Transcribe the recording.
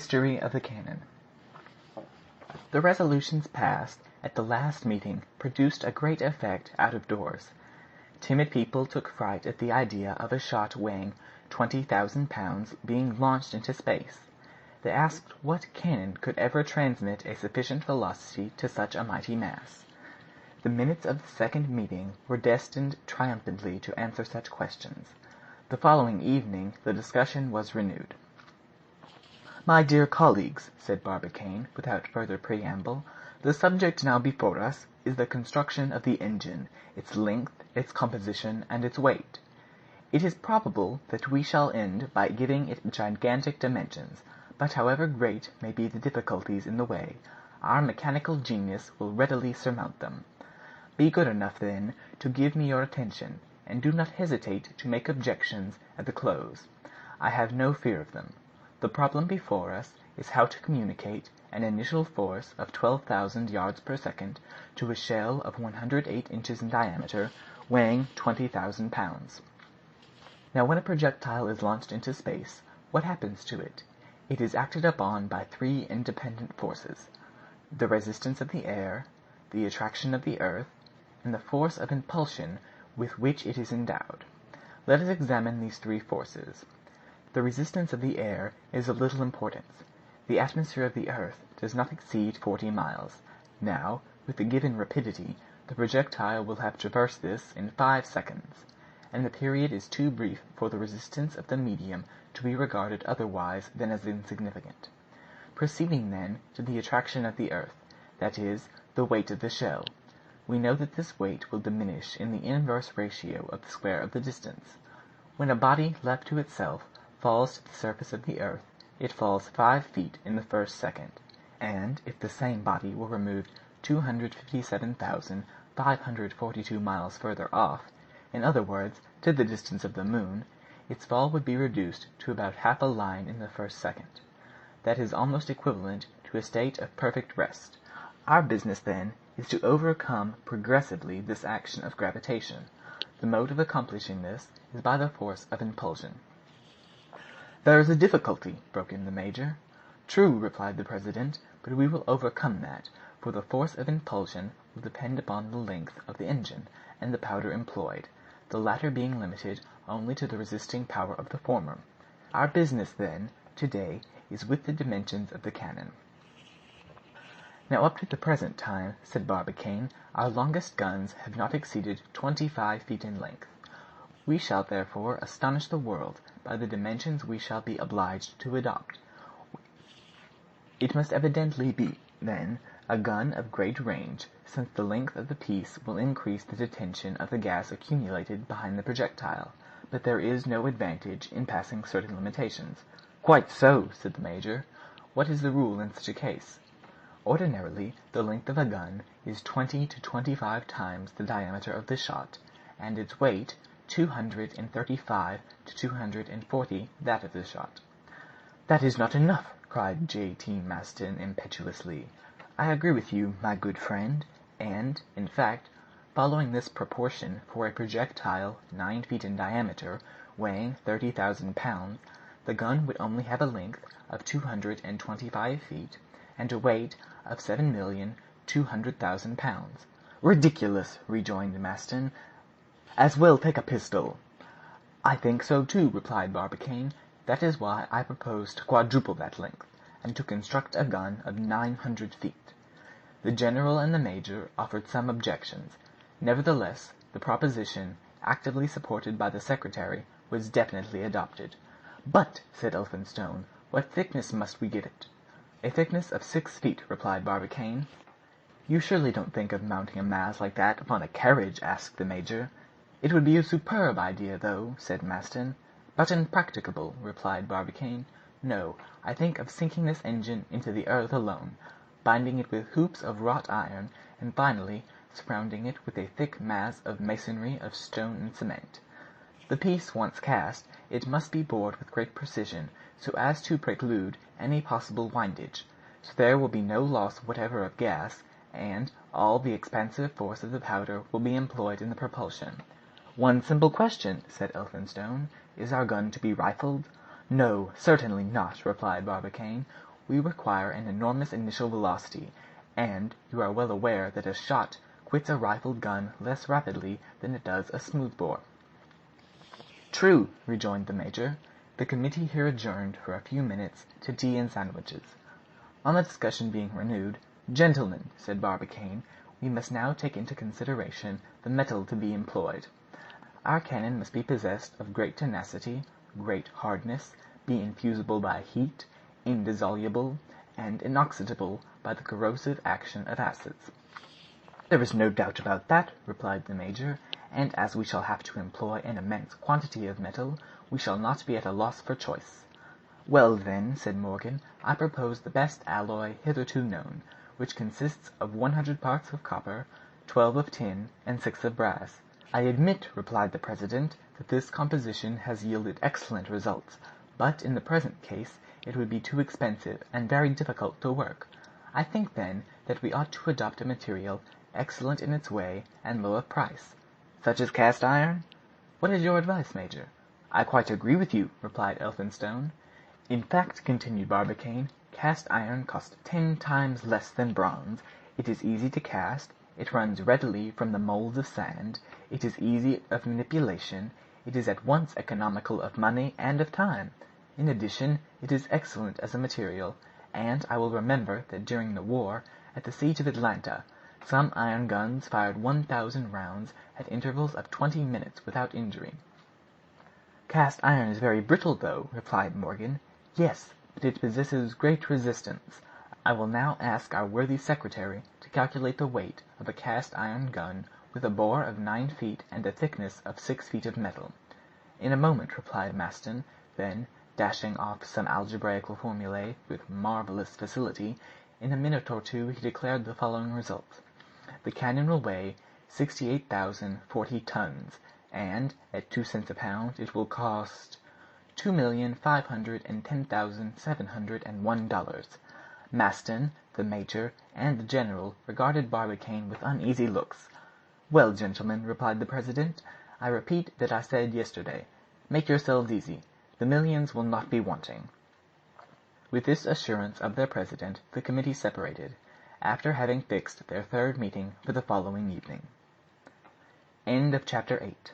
History of the Cannon. The resolutions passed at the last meeting produced a great effect out of doors. Timid people took fright at the idea of a shot weighing 20,000 pounds being launched into space. They asked what cannon could ever transmit a sufficient velocity to such a mighty mass. The minutes of the second meeting were destined triumphantly to answer such questions. The following evening the discussion was renewed. "My dear colleagues," said Barbicane, without further preamble, "the subject now before us is the construction of the engine, its length, its composition, and its weight. It is probable that we shall end by giving it gigantic dimensions, but however great may be the difficulties in the way, our mechanical genius will readily surmount them. Be good enough, then, to give me your attention, and do not hesitate to make objections at the close. I have no fear of them. The problem before us is how to communicate an initial force of 12,000 yards per second to a shell of 108 inches in diameter, weighing 20,000 pounds. Now when a projectile is launched into space, what happens to it? It is acted upon by three independent forces: the resistance of the air, the attraction of the earth, and the force of impulsion with which it is endowed. Let us examine these three forces. The resistance of the air is of little importance. The atmosphere of the earth does not exceed 40 miles. Now, with the given rapidity, the projectile will have traversed this in 5 seconds, and the period is too brief for the resistance of the medium to be regarded otherwise than as insignificant. Proceeding then to the attraction of the earth, that is, the weight of the shell, we know that this weight will diminish in the inverse ratio of the square of the distance. When a body left to itself falls to the surface of the earth, it falls 5 feet in the first second, and if the same body were removed 257,542 miles further off, in other words, to the distance of the moon, its fall would be reduced to about half a line in the first second. That is almost equivalent to a state of perfect rest. Our business, then, is to overcome progressively this action of gravitation. The mode of accomplishing this is by the force of impulsion. "There is a difficulty," broke in the major. "True," replied the president, "but we will overcome that, for the force of impulsion will depend upon the length of the engine and the powder employed, the latter being limited only to the resisting power of the former. Our business, then, to-day is with the dimensions of the cannon." "Now up to the present time," said Barbicane, "our longest guns have not exceeded 25 feet in length. We shall therefore astonish the world by the dimensions we shall be obliged to adopt. It must evidently be, then, a gun of great range, since the length of the piece will increase the detention of the gas accumulated behind the projectile, but there is no advantage in passing certain limitations." "Quite so," said the major. "What is the rule in such a case?" "Ordinarily, the length of a gun is 20 to 25 times the diameter of the shot, and its weight 235 to 240 that of the shot." "That is not enough!" cried J.T. Maston impetuously. "I agree with you, my good friend, and, in fact, following this proportion for a projectile 9 feet in diameter, weighing 30,000 pounds, the gun would only have a length of 225 feet and a weight of 7,200,000 pounds." "Ridiculous!" rejoined Maston. "As well take a pistol." "I think so too," replied Barbicane. "That is why I propose to quadruple that length, and to construct a gun of 900 feet." The general and the major offered some objections. Nevertheless, the proposition, actively supported by the secretary, was definitely adopted. "But," said Elphinstone, "what thickness must we give it?" "A thickness of 6 feet," replied Barbicane. "You surely don't think of mounting a mass like that upon a carriage?" asked the major. "It would be a superb idea, though," said Maston. "But impracticable," replied Barbicane. "No, I think of sinking this engine into the earth alone, binding it with hoops of wrought iron, and finally surrounding it with a thick mass of masonry of stone and cement. The piece once cast, it must be bored with great precision, so as to preclude any possible windage, so there will be no loss whatever of gas, and all the expansive force of the powder will be employed in the propulsion." "One simple question," said Elphinstone. "Is our gun to be rifled?" "No, certainly not," replied Barbicane. we require an enormous initial velocity, and you are well aware that a shot quits a rifled gun less rapidly than it does a smooth-bore." "True," rejoined the Major. The committee here adjourned for a few minutes to tea and sandwiches. On the discussion being renewed, "Gentlemen," said Barbicane, "we must now take into consideration the metal to be employed. Our cannon must be possessed of great tenacity, great hardness, be infusible by heat, indissoluble, and inoxidable by the corrosive action of acids." "There is no doubt about that," replied the Major, "and as we shall have to employ an immense quantity of metal, we shall not be at a loss for choice." "Well, then," said Morgan, "I propose the best alloy hitherto known, which consists of 100 parts of copper, 12 of tin, and 6 of brass." "I admit," replied the president, "that this composition has yielded excellent results, but in the present case it would be too expensive and very difficult to work. I think, then, that we ought to adopt a material excellent in its way and low of price." "Such as cast iron?" "What is your advice, Major?" "I quite agree with you," replied Elphinstone. "In fact," continued Barbicane, "cast iron costs 10 times less than bronze. It is easy to cast, it runs readily from the molds of sand, it is easy of manipulation, it is at once economical of money and of time. In addition, it is excellent as a material, and I will remember that during the war, at the siege of Atlanta, some iron guns fired 1,000 rounds at intervals of 20 minutes without injury." "Cast iron is very brittle, though," replied Morgan. "Yes, but it possesses great resistance. I will now ask our worthy secretary to calculate the weight of a cast iron gun with a bore of 9 feet and a thickness of 6 feet of metal." "In a moment," replied Maston; then, dashing off some algebraical formulae with marvelous facility, in a minute or two he declared the following result: "The cannon will weigh 68,040 tons, and at 2 cents a pound it will cost $2,510,701. Maston, the major, and the general regarded Barbicane with uneasy looks. "Well, gentlemen," replied the president, "I repeat what I said yesterday. Make yourselves easy. The millions will not be wanting." With this assurance of their president the committee separated, after having fixed their third meeting for the following evening. Chapter 8